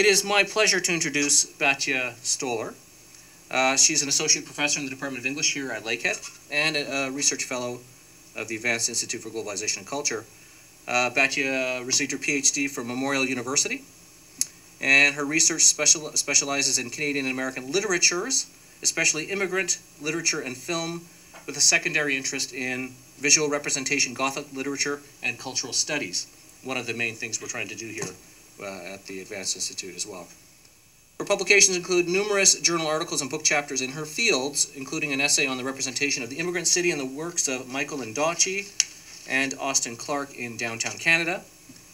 It is my pleasure to introduce Batia Stolar. She's an associate professor in the Department of English here at Lakehead and a research fellow of the Advanced Institute for Globalization and Culture. Batia received her PhD from Memorial University, and her research specializes in Canadian and American literatures, especially immigrant literature and film, with a secondary interest in visual representation, Gothic literature, and cultural studies. One of the main things we're trying to do here at the Advanced Institute as well. Her publications include numerous journal articles and book chapters in her fields, including an essay on the representation of the immigrant city and the works of Michael Ndauchi and Austin Clarke in downtown Canada,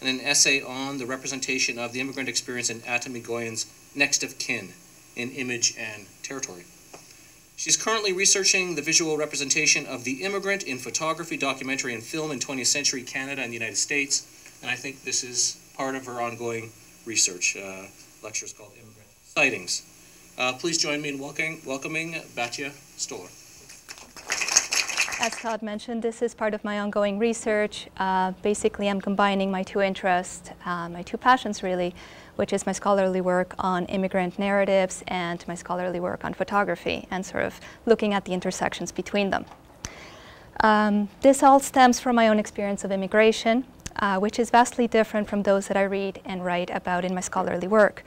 and an essay on the representation of the immigrant experience in Atamigoyan's Next of Kin in Image and Territory. She's currently researching the visual representation of the immigrant in photography, documentary, and film in 20th century Canada and the United States, and I think this is part of her ongoing research. Lecture is called Immigrant Sightings. Please join me in welcoming Batia Stolar. As Todd mentioned, this is part of my ongoing research. Basically, I'm combining my two interests, my two passions really, which is my scholarly work on immigrant narratives and my scholarly work on photography, and sort of looking at the intersections between them. This all stems from my own experience of immigration, which is vastly different from those that I read and write about in my scholarly work,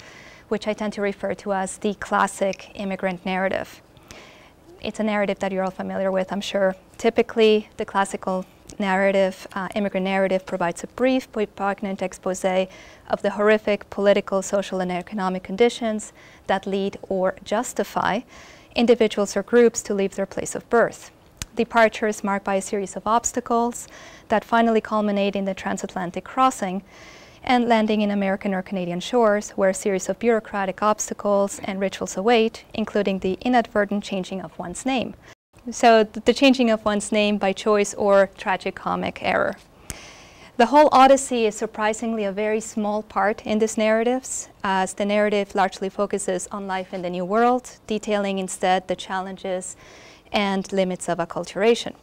which I tend to refer to as the classic immigrant narrative. It's a narrative that you're all familiar with, I'm sure. Typically, the classical narrative, immigrant narrative, provides a brief but poignant expose of the horrific political, social, and economic conditions that lead or justify individuals or groups to leave their place of birth. Departure is marked by a series of obstacles that finally culminate in the transatlantic crossing and landing in American or Canadian shores, where a series of bureaucratic obstacles and rituals await, including the inadvertent changing of one's name. So the changing of one's name by choice or tragicomic error. The whole odyssey is surprisingly a very small part in these narratives, as the narrative largely focuses on life in the New World, detailing instead the challenges and limits of acculturation.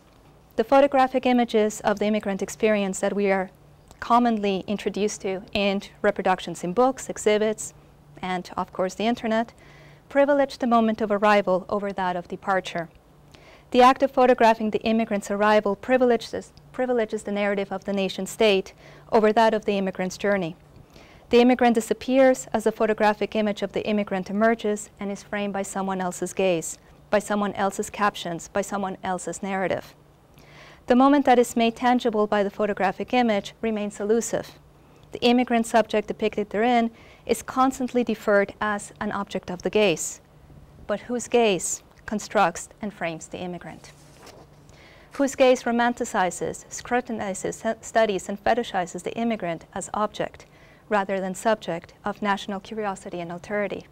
The photographic images of the immigrant experience that we are commonly introduced to in reproductions in books, exhibits, and of course the internet, privilege the moment of arrival over that of departure. The act of photographing the immigrant's arrival privileges the narrative of the nation-state over that of the immigrant's journey. The immigrant disappears as the photographic image of the immigrant emerges and is framed by someone else's gaze, by someone else's captions, by someone else's narrative. The moment that is made tangible by the photographic image remains elusive. The immigrant subject depicted therein is constantly deferred as an object of the gaze. But whose gaze constructs and frames the immigrant? Whose gaze romanticizes, scrutinizes, studies, and fetishizes the immigrant as object rather than subject of national curiosity and alterity?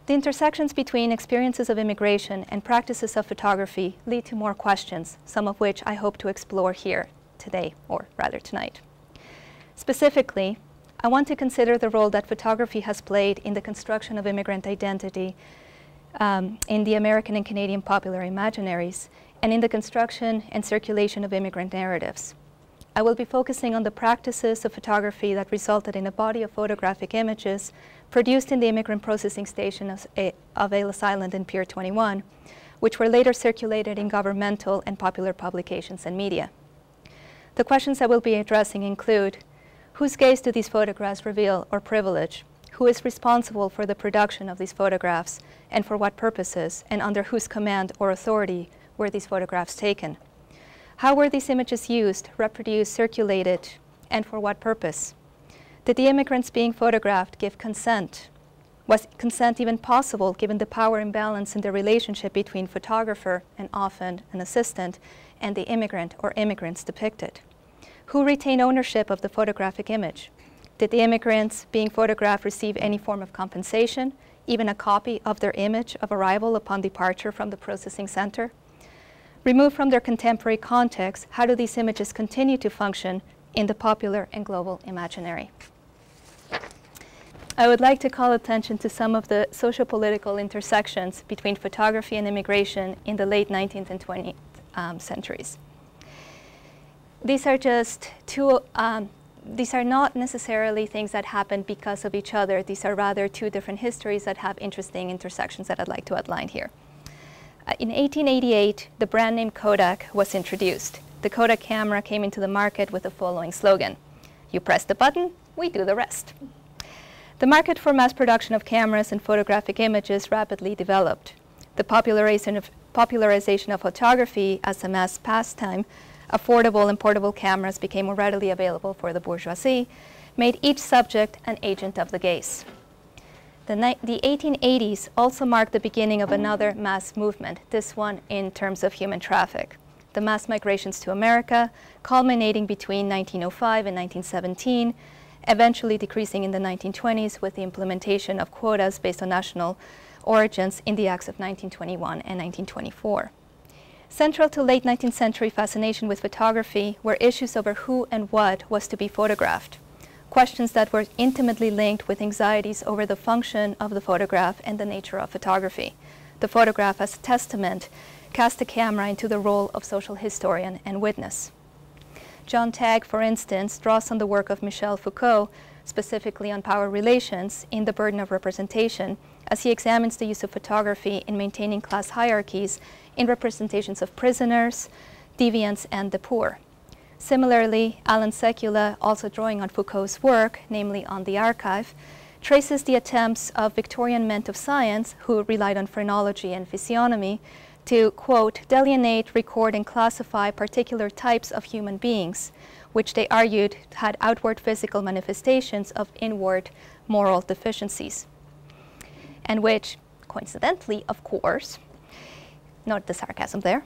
The intersections between experiences of immigration and practices of photography lead to more questions, some of which I hope to explore here today, or rather tonight. Specifically, I want to consider the role that photography has played in the construction of immigrant identity in the American and Canadian popular imaginaries, and in the construction and circulation of immigrant narratives. I will be focusing on the practices of photography that resulted in a body of photographic images produced in the immigrant processing station of Ellis Island and Pier 21, which were later circulated in governmental and popular publications and media. The questions I will be addressing include: whose gaze do these photographs reveal or privilege? Who is responsible for the production of these photographs, and for what purposes, and under whose command or authority were these photographs taken? How were these images used, reproduced, circulated, and for what purpose? Did the immigrants being photographed give consent? Was consent even possible given the power imbalance in the relationship between photographer, and often an assistant, and the immigrant or immigrants depicted? Who retained ownership of the photographic image? Did the immigrants being photographed receive any form of compensation, even a copy of their image of arrival upon departure from the processing center? Removed from their contemporary context, how do these images continue to function in the popular and global imaginary? I would like to call attention to some of the socio-political intersections between photography and immigration in the late 19th and 20th centuries. These are just two these are not necessarily things that happen because of each other. These are rather two different histories that have interesting intersections that I'd like to outline here. In 1888, the brand name Kodak was introduced. The Kodak camera came into the market with the following slogan: "You press the button, we do the rest." The market for mass production of cameras and photographic images rapidly developed. The popularization of photography as a mass pastime, affordable and portable cameras became more readily available for the bourgeoisie, made each subject an agent of the gaze. The 1880s also marked the beginning of another mass movement, this one in terms of human traffic. The mass migrations to America, culminating between 1905 and 1917, eventually decreasing in the 1920s with the implementation of quotas based on national origins in the Acts of 1921 and 1924. Central to late 19th century fascination with photography were issues over who and what was to be photographed, questions that were intimately linked with anxieties over the function of the photograph and the nature of photography. The photograph as a testament cast the camera into the role of social historian and witness. John Tagg, for instance, draws on the work of Michel Foucault, specifically on power relations, in The Burden of Representation, as he examines the use of photography in maintaining class hierarchies in representations of prisoners, deviants, and the poor. Similarly, Alan Sekula, also drawing on Foucault's work, namely on the archive, traces the attempts of Victorian men of science who relied on phrenology and physiognomy to, quote, delineate, record, and classify particular types of human beings, which they argued had outward physical manifestations of inward moral deficiencies, and which, coincidentally, of course, note the sarcasm there,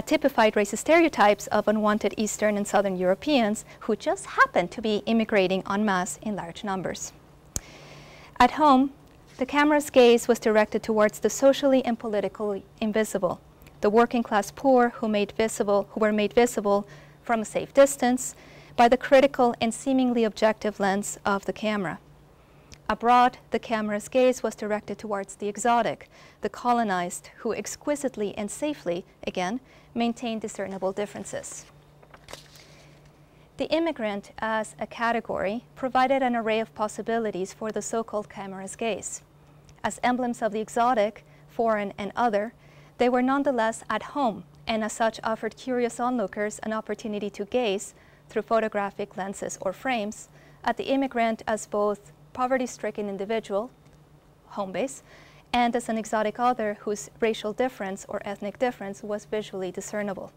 typified racist stereotypes of unwanted Eastern and Southern Europeans who just happened to be immigrating en masse in large numbers. At home, the camera's gaze was directed towards the socially and politically invisible, the working class poor who were made visible from a safe distance by the critical and seemingly objective lens of the camera. Abroad, the camera's gaze was directed towards the exotic, the colonized, who exquisitely and safely, again, maintained discernible differences. The immigrant as a category provided an array of possibilities for the so-called camera's gaze. As emblems of the exotic, foreign, and other, they were nonetheless at home, and as such offered curious onlookers an opportunity to gaze, through photographic lenses or frames, at the immigrant as both poverty-stricken individual, home base, and as an exotic other whose racial difference or ethnic difference was visually discernible.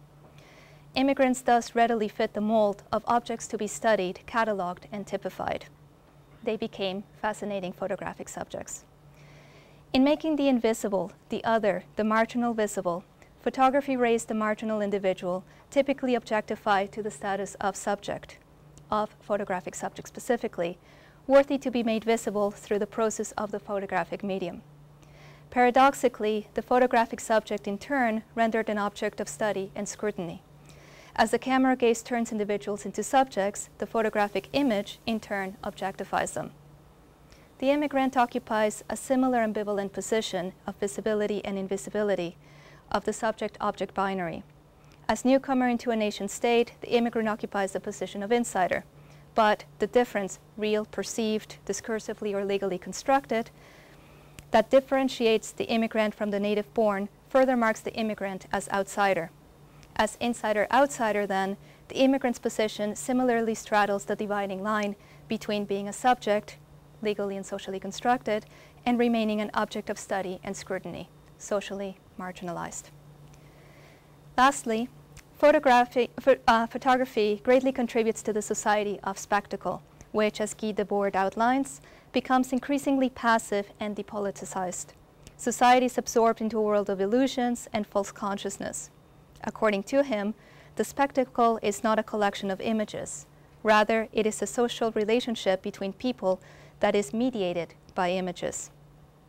Immigrants thus readily fit the mold of objects to be studied, cataloged, and typified. They became fascinating photographic subjects. In making the invisible, the other, the marginal visible, photography raised the marginal individual, typically objectified to the status of subject, of photographic subject specifically, worthy to be made visible through the process of the photographic medium. Paradoxically, the photographic subject in turn rendered an object of study and scrutiny. As the camera gaze turns individuals into subjects, the photographic image in turn objectifies them. The immigrant occupies a similar ambivalent position of visibility and invisibility of the subject-object binary. As newcomer into a nation state, the immigrant occupies the position of insider. But the difference, real, perceived, discursively or legally constructed, that differentiates the immigrant from the native born further marks the immigrant as outsider. As insider-outsider then, the immigrant's position similarly straddles the dividing line between being a subject, legally and socially constructed, and remaining an object of study and scrutiny, socially marginalized. Lastly, photography greatly contributes to the society of spectacle, which, as Guy Debord outlines, becomes increasingly passive and depoliticized. Society is absorbed into a world of illusions and false consciousness. According to him, the spectacle is not a collection of images. Rather, it is a social relationship between people that is mediated by images.